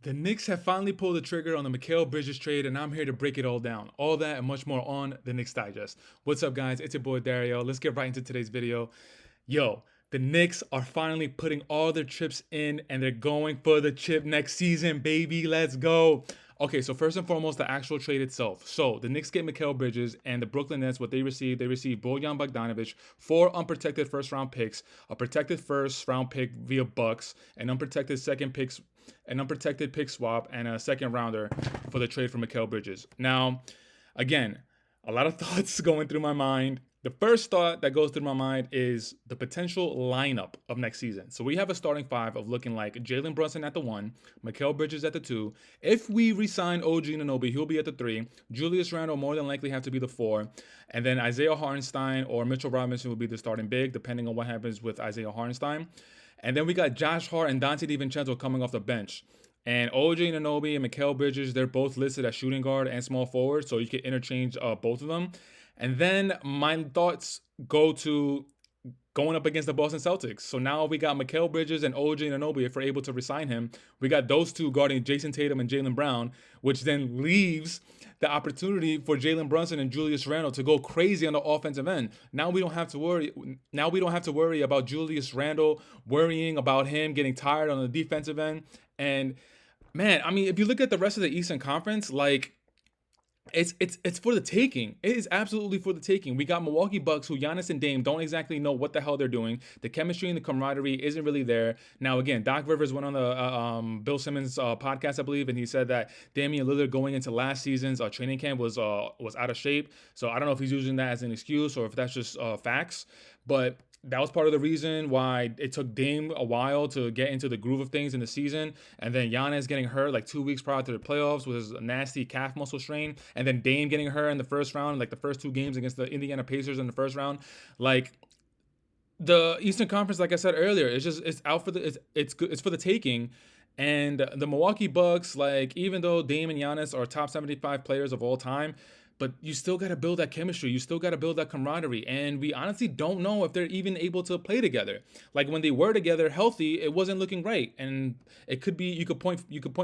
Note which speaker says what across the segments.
Speaker 1: The Knicks have finally pulled the trigger on the Mikal Bridges trade, and I'm here to break it all down. All that and much more on the Knicks Digest. What's up, guys? It's your boy Dariel. Let's get right into today's video. Yo, the Knicks are finally putting all their chips in, and they're going for the chip next season, baby. Let's go. Okay, so first and foremost, the actual trade itself. So the Knicks get Mikal Bridges, and the Brooklyn Nets, what they received Bojan Bogdanovic, 4 unprotected first-round picks, a protected first-round pick via Bucks, an unprotected pick swap, and a second rounder for the trade for Mikal Bridges. Now, again, a lot of thoughts going through my mind. The first thought that goes through my mind is the potential lineup of next season. So we have a starting five of looking like Jalen Brunson at the 1, Mikal Bridges at the 2. If we resign OG Anunoby, he'll be at the 3. Julius Randle more than likely have to be the 4. And then Isaiah Hartenstein or Mitchell Robinson will be the starting big, depending on what happens with Isaiah Hartenstein. And then we got Josh Hart and Dante DiVincenzo coming off the bench. And OG Anunoby and Mikal Bridges, they're both listed as shooting guard and small forward, so you can interchange both of them. And then my thoughts go to going up against the Boston Celtics. So now we got Mikal Bridges and OG Anunoby. If we're able to resign him, we got those two guarding Jason Tatum and Jaylen Brown, which then leaves the opportunity for Jalen Brunson and Julius Randle to go crazy on the offensive end. Now we don't have to worry. Now we don't have to worry about Julius Randle worrying about him getting tired on the defensive end. And man, I mean, if you look at the rest of the Eastern Conference, like it's for the taking. It is absolutely for the taking. We got Milwaukee Bucks, who Giannis and Dame don't exactly know what the hell they're doing. The chemistry and the camaraderie isn't really there. Now, again, Doc Rivers went on the Bill Simmons podcast, I believe, and he said that Damian Lillard going into last season's training camp was out of shape. So I don't know if he's using that as an excuse or if that's just facts. But that was part of the reason why it took Dame a while to get into the groove of things in the season. And then Giannis getting hurt like 2 weeks prior to the playoffs with his nasty calf muscle strain. And then Dame getting hurt in the first round, like the first 2 games against the Indiana Pacers in the first round. Like, the Eastern Conference, like I said earlier, it's out for it's for the taking. And the Milwaukee Bucks, like, even though Dame and Giannis are top 75 players of all time, but you still got to build that chemistry. You still got to build that camaraderie. And we honestly don't know if they're even able to play together. Like, when they were together healthy, it wasn't looking right. And it could be, you could point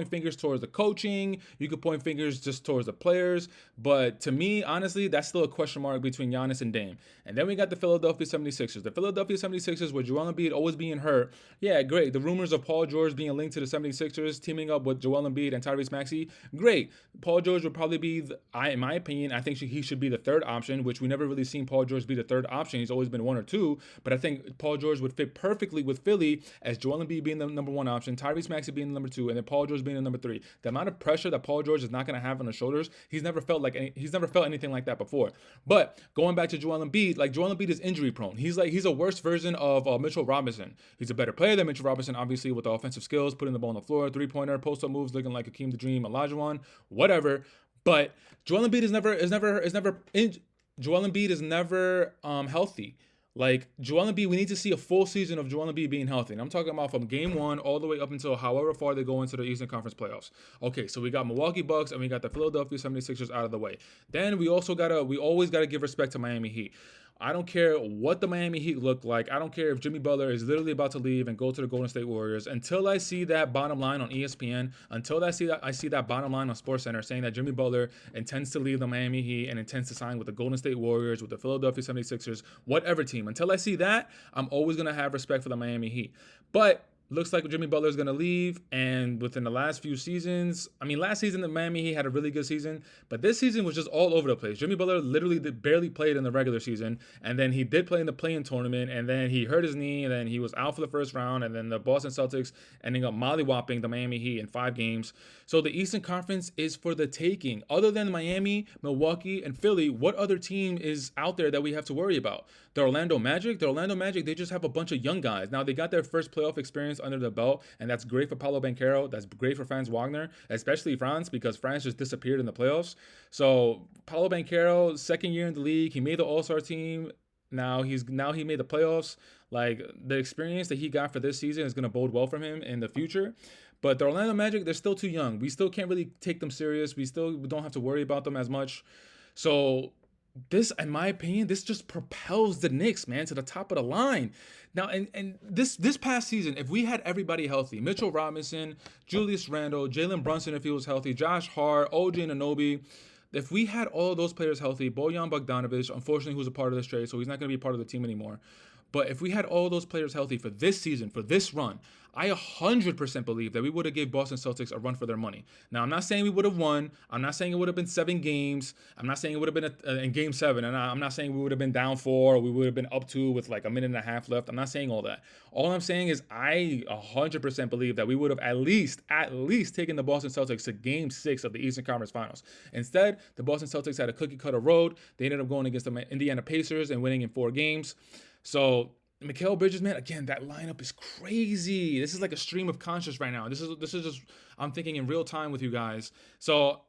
Speaker 1: fingers towards the coaching. You could point fingers just towards the players. But to me, honestly, that's still a question mark between Giannis and Dame. And then we got the Philadelphia 76ers. The Philadelphia 76ers, with Joel Embiid always being hurt. Yeah, great. The rumors of Paul George being linked to the 76ers, teaming up with Joel Embiid and Tyrese Maxey, great. Paul George would probably be, in my opinion, I think he should be the third option, which we never really seen Paul George be the third option. He's always been 1 or 2, but I think Paul George would fit perfectly with Philly as Joel Embiid being the number 1 option, Tyrese Maxey being the number 2, and then Paul George being the number 3. The amount of pressure that Paul George is not going to have on his shoulders, he's never felt anything like that before. But going back to Joel Embiid, like, Joel Embiid is injury prone. He's a worse version of Mitchell Robinson. He's a better player than Mitchell Robinson, obviously, with the offensive skills, putting the ball on the floor, 3-pointer, post-up moves, looking like Hakeem the Dream, Olajuwon, whatever. But Joel Embiid is never healthy. Like, Joel Embiid, we need to see a full season of Joel Embiid being healthy. And I'm talking about from game 1 all the way up until however far they go into the Eastern Conference playoffs. Okay, so we got Milwaukee Bucks and we got the Philadelphia 76ers out of the way. Then we always gotta give respect to Miami Heat. I don't care what the Miami Heat look like. I don't care if Jimmy Butler is literally about to leave and go to the Golden State Warriors. Until I see that bottom line on ESPN, until I see that bottom line on SportsCenter saying that Jimmy Butler intends to leave the Miami Heat and intends to sign with the Golden State Warriors, with the Philadelphia 76ers, whatever team. Until I see that, I'm always going to have respect for the Miami Heat. But looks like Jimmy Butler is going to leave, and within the last few seasons, I mean, last season, the Miami Heat had a really good season, but this season was just all over the place. Jimmy Butler literally barely played in the regular season, and then he did play in the play-in tournament, and then he hurt his knee, and then he was out for the first round, and then the Boston Celtics ending up mollywhopping the Miami Heat in 5 games. So the Eastern Conference is for the taking. Other than Miami, Milwaukee, and Philly, what other team is out there that we have to worry about? The Orlando Magic, they just have a bunch of young guys. Now, they got their first playoff experience under the belt, and that's great for Paolo Banchero. That's great for Franz Wagner, especially Franz, because Franz just disappeared in the playoffs. So Paolo Banchero, second year in the league, he made the All-Star team. Now he made the playoffs. Like, the experience that he got for this season is going to bode well for him in the future. But the Orlando Magic, they're still too young. We still can't really take them serious. We still don't have to worry about them as much. So this, in my opinion, this just propels the Knicks, man, to the top of the line. Now, and this past season, if we had everybody healthy, Mitchell Robinson, Julius Randle, Jalen Brunson if he was healthy, Josh Hart, OG Anunoby, if we had all those players healthy, Bojan Bogdanovic, unfortunately, who's a part of this trade, so he's not going to be a part of the team anymore. But if we had all those players healthy for this season, for this run, I 100% believe that we would have gave Boston Celtics a run for their money. Now, I'm not saying we would have won. I'm not saying it would have been 7 games. I'm not saying it would have been in game 7. And I'm not saying we would have been down 4 or we would have been up 2 with like a minute and a half left. I'm not saying all that. All I'm saying is I 100% believe that we would have at least taken the Boston Celtics to game 6 of the Eastern Conference Finals. Instead, the Boston Celtics had a cookie cutter road. They ended up going against the Indiana Pacers and winning in 4 games. So Mikal Bridges, man, again, that lineup is crazy. This is like a stream of conscious right now. This is just I'm thinking in real time with you guys. So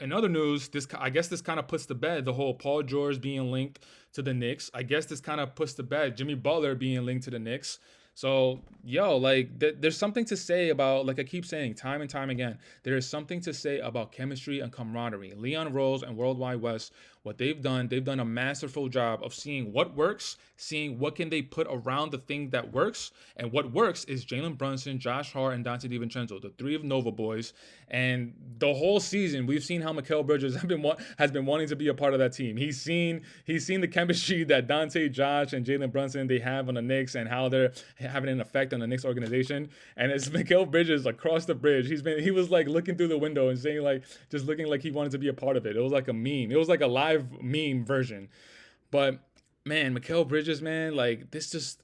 Speaker 1: in other news, I guess this kind of puts to bed the whole Paul George being linked to the Knicks. I guess this kind of puts to bed Jimmy Butler being linked to the Knicks. So, like, there's something to say about, like I keep saying time and time again, there is something to say about chemistry and camaraderie. Leon Rose and Worldwide West, what they've done a masterful job of seeing what works, seeing what can they put around the thing that works, and what works is Jalen Brunson, Josh Hart, and Dante DiVincenzo, the 3 of Nova boys. And the whole season, we've seen how Mikal Bridges has been wanting to be a part of that team. He's seen the chemistry that Dante, Josh, and Jalen Brunson they have on the Knicks, and how they're having an effect on the Knicks organization. And it's Mikal Bridges across the bridge. He was like looking through the window and saying like just looking like he wanted to be a part of it. It was like a meme. It was like a live meme version. But man, Mikal Bridges, man, like this just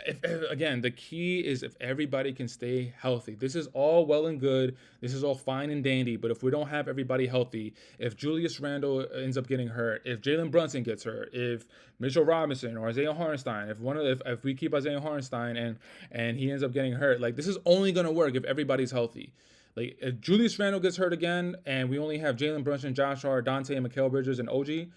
Speaker 1: if again, the key is if everybody can stay healthy. This is all well and good. This is all fine and dandy. But if we don't have everybody healthy, if Julius Randle ends up getting hurt, if Jalen Brunson gets hurt, if Mitchell Robinson or Isaiah Hartenstein, if we keep Isaiah Hartenstein and he ends up getting hurt, like this is only gonna work if everybody's healthy. Like if Julius Randle gets hurt again and we only have Jalen Brunson, Josh Hart, Dante, and Mikal Bridges and OG,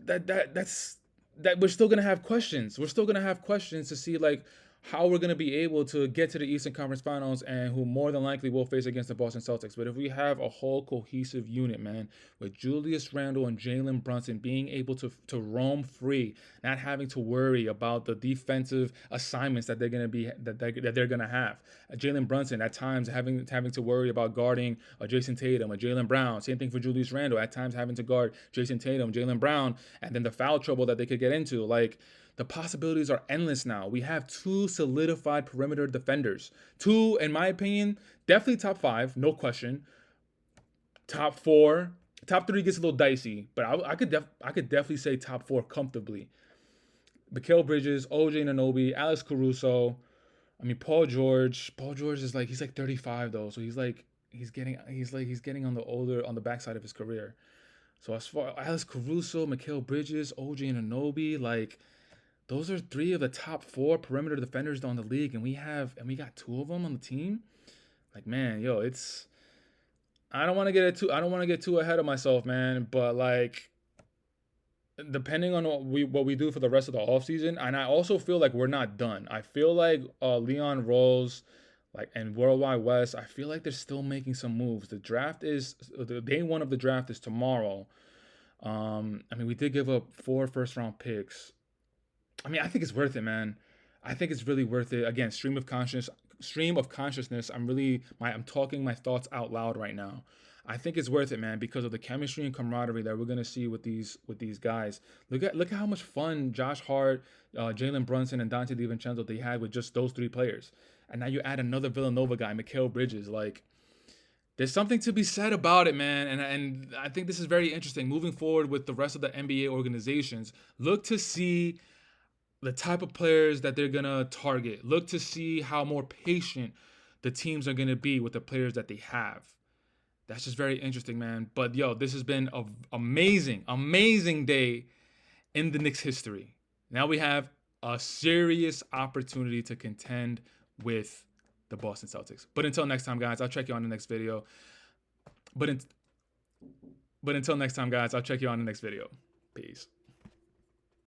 Speaker 1: that's that we're still gonna have questions. We're still gonna have questions to see like how we're gonna be able to get to the Eastern Conference Finals and who more than likely will face against the Boston Celtics. But if we have a whole cohesive unit, man, with Julius Randle and Jalen Brunson being able to roam free, not having to worry about the defensive assignments that they're gonna be that they're gonna have. Jalen Brunson at times having to worry about guarding Jason Tatum or Jaylen Brown. Same thing for Julius Randle at times having to guard Jason Tatum, Jaylen Brown, and then the foul trouble that they could get into. Like the possibilities are endless now. We have 2 solidified perimeter defenders. 2, in my opinion, definitely top 5, no question. Top 4, top 3 gets a little dicey, but I could definitely say top 4 comfortably. Mikal Bridges, OG Anunoby, Alex Caruso. I mean, Paul George. Paul George is like he's like 35 though, so he's getting on the backside of his career. So as far Alex Caruso, Mikal Bridges, OG Anunoby, like those are 3 of the top 4 perimeter defenders on the league, and we got 2 of them on the team. Like, man, it's I don't want to get too ahead of myself, man, but like depending on what we do for the rest of the offseason, and I also feel like we're not done. I feel like Leon Rose like and Worldwide West, I feel like they're still making some moves. The day 1 of the draft is tomorrow. I mean, we did give up 4 first-round picks. I mean, I think it's worth it, man. I think it's really worth it. Again, stream of consciousness. I'm talking my thoughts out loud right now. I think it's worth it, man, because of the chemistry and camaraderie that we're gonna see with these guys. Look at how much fun Josh Hart, Jalen Brunson, and Dante DiVincenzo they had with just those 3 players. And now you add another Villanova guy, Mikal Bridges. Like, there's something to be said about it, man. And I think this is very interesting. Moving forward with the rest of the NBA organizations, look to see the type of players that they're going to target. Look to see how more patient the teams are going to be with the players that they have. That's just very interesting, man. But, this has been an amazing day in the Knicks history. Now we have a serious opportunity to contend with the Boston Celtics. But until next time, guys, I'll check you on the next video. But until next time, guys, I'll check you on the next video. Peace.